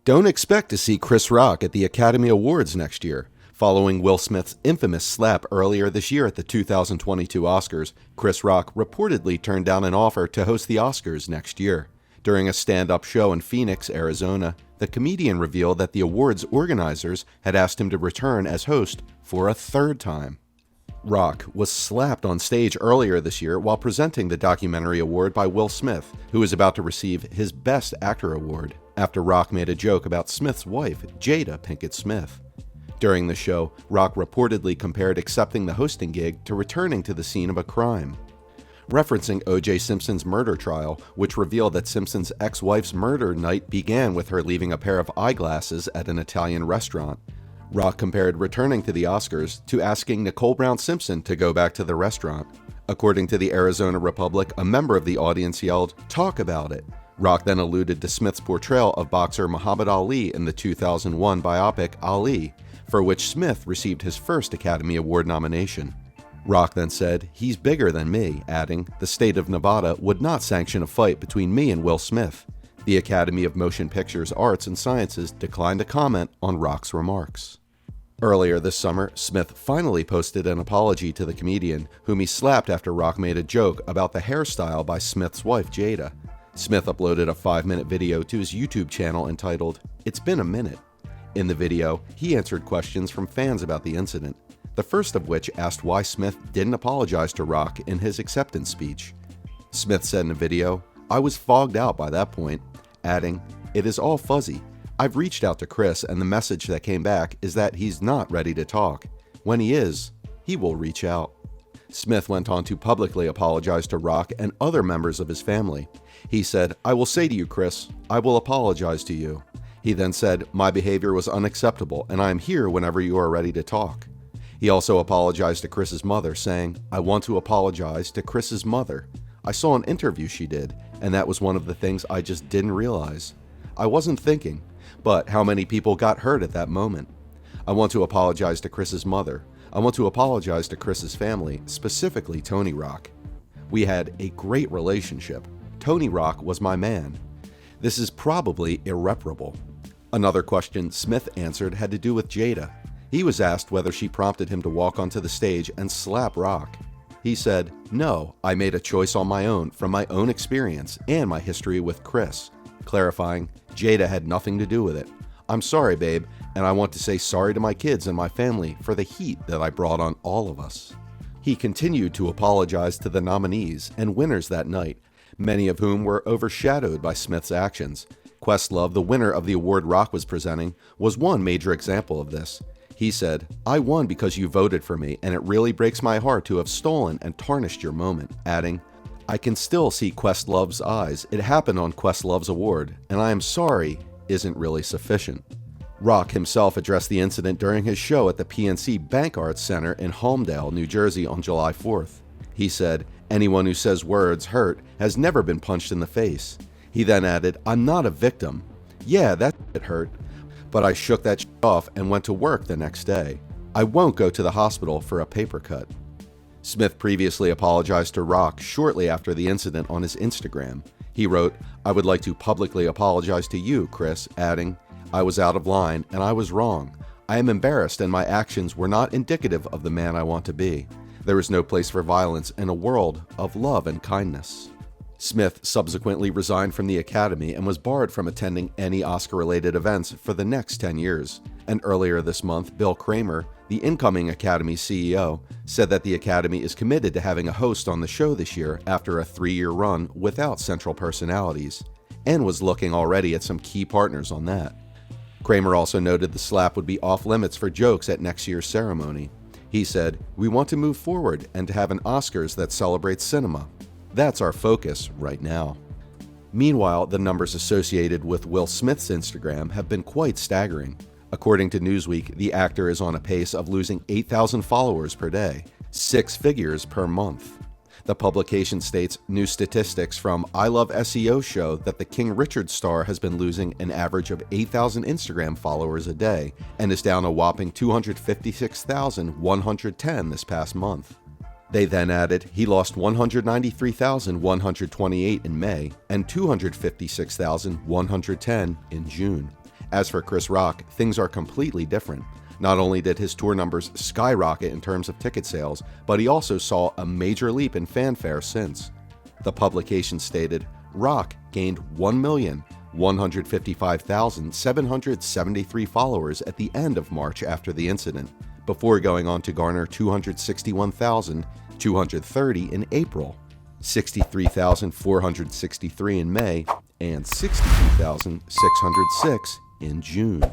Don't expect to see Chris Rock at the Academy Awards next year. Following Will Smith's infamous slap earlier this year at the 2022 Oscars, Chris Rock reportedly turned down an offer to host the Oscars next year. During a stand-up show in Phoenix, Arizona, the comedian revealed that the awards organizers had asked him to return as host for a third time. Rock was slapped on stage earlier this year while presenting the documentary award by Will Smith, who is about to receive his Best Actor award, after Rock made a joke about Smith's wife, Jada Pinkett Smith. During the show, Rock reportedly compared accepting the hosting gig to returning to the scene of a crime. Referencing O.J. Simpson's murder trial, which revealed that Simpson's ex-wife's murder night began with her leaving a pair of eyeglasses at an Italian restaurant, Rock compared returning to the Oscars to asking Nicole Brown Simpson to go back to the restaurant. According to the Arizona Republic, a member of the audience yelled, "Talk about it." Rock then alluded to Smith's portrayal of boxer Muhammad Ali in the 2001 biopic Ali, for which Smith received his first Academy Award nomination. Rock then said, "He's bigger than me," adding, "The state of Nevada would not sanction a fight between me and Will Smith." The Academy of Motion Pictures Arts and Sciences declined to comment on Rock's remarks. Earlier this summer, Smith finally posted an apology to the comedian, whom he slapped after Rock made a joke about the hairstyle by Smith's wife, Jada. Smith uploaded a 5-minute video to his YouTube channel entitled, "It's Been a Minute." In the video, he answered questions from fans about the incident, the first of which asked why Smith didn't apologize to Rock in his acceptance speech. Smith said in the video, "I was fogged out by that point," adding, "It is all fuzzy. I've reached out to Chris and the message that came back is that he's not ready to talk. When he is, he will reach out." Smith went on to publicly apologize to Rock and other members of his family. He said, "I will say to you, Chris, I will apologize to you." He then said, "My behavior was unacceptable and I am here whenever you are ready to talk." He also apologized to Chris's mother, saying, "I want to apologize to Chris's mother. I saw an interview she did, and that was one of the things I just didn't realize. I wasn't thinking, but how many people got hurt at that moment. I want to apologize to Chris's mother. I want to apologize to Chris's family, specifically Tony Rock. We had a great relationship. Tony Rock was my man. This is probably irreparable." Another question Smith answered had to do with Jada. He was asked whether she prompted him to walk onto the stage and slap Rock. He said, "No, I made a choice on my own from my own experience and my history with Chris," clarifying, "Jada had nothing to do with it. I'm sorry, babe, and I want to say sorry to my kids and my family for the heat that I brought on all of us." He continued to apologize to the nominees and winners that night, many of whom were overshadowed by Smith's actions. Questlove, the winner of the award Rock was presenting, was one major example of this. He said, "I won because you voted for me, and it really breaks my heart to have stolen and tarnished your moment," adding, "I can still see Questlove's eyes. It happened on Questlove's award, and I am sorry isn't really sufficient." Rock himself addressed the incident during his show at the PNC Bank Arts Center in Holmdel, New Jersey on July 4th. He said, "Anyone who says words hurt has never been punched in the face." He then added, "I'm not a victim. Yeah, that shit hurt, but I shook that shit off and went to work the next day. I won't go to the hospital for a paper cut." Smith previously apologized to Rock shortly after the incident on his Instagram. He wrote, "I would like to publicly apologize to you, Chris," adding, "I was out of line and I was wrong. I am embarrassed and my actions were not indicative of the man I want to be. There is no place for violence in a world of love and kindness." Smith subsequently resigned from the Academy and was barred from attending any Oscar-related events for the next 10 years. And earlier this month, Bill Kramer, the incoming Academy CEO, said that the Academy is committed to having a host on the show this year after a 3-year run without central personalities, and was looking already at some key partners on that. Kramer also noted the slap would be off limits for jokes at next year's ceremony. He said, "We want to move forward and to have an Oscars that celebrates cinema. That's our focus right now." Meanwhile, the numbers associated with Will Smith's Instagram have been quite staggering. According to Newsweek, the actor is on a pace of losing 8,000 followers per day, 6 figures per month. The publication states new statistics from I Love SEO show that the King Richard star has been losing an average of 8,000 Instagram followers a day and is down a whopping 256,110 this past month. They then added he lost 193,128 in May and 256,110 in June. As for Chris Rock, things are completely different. Not only did his tour numbers skyrocket in terms of ticket sales, but he also saw a major leap in fanfare since. The publication stated, Rock gained 1,155,773 followers at the end of March after the incident, before going on to garner 261,230 in April, 63,463 in May, and 62,606 in June.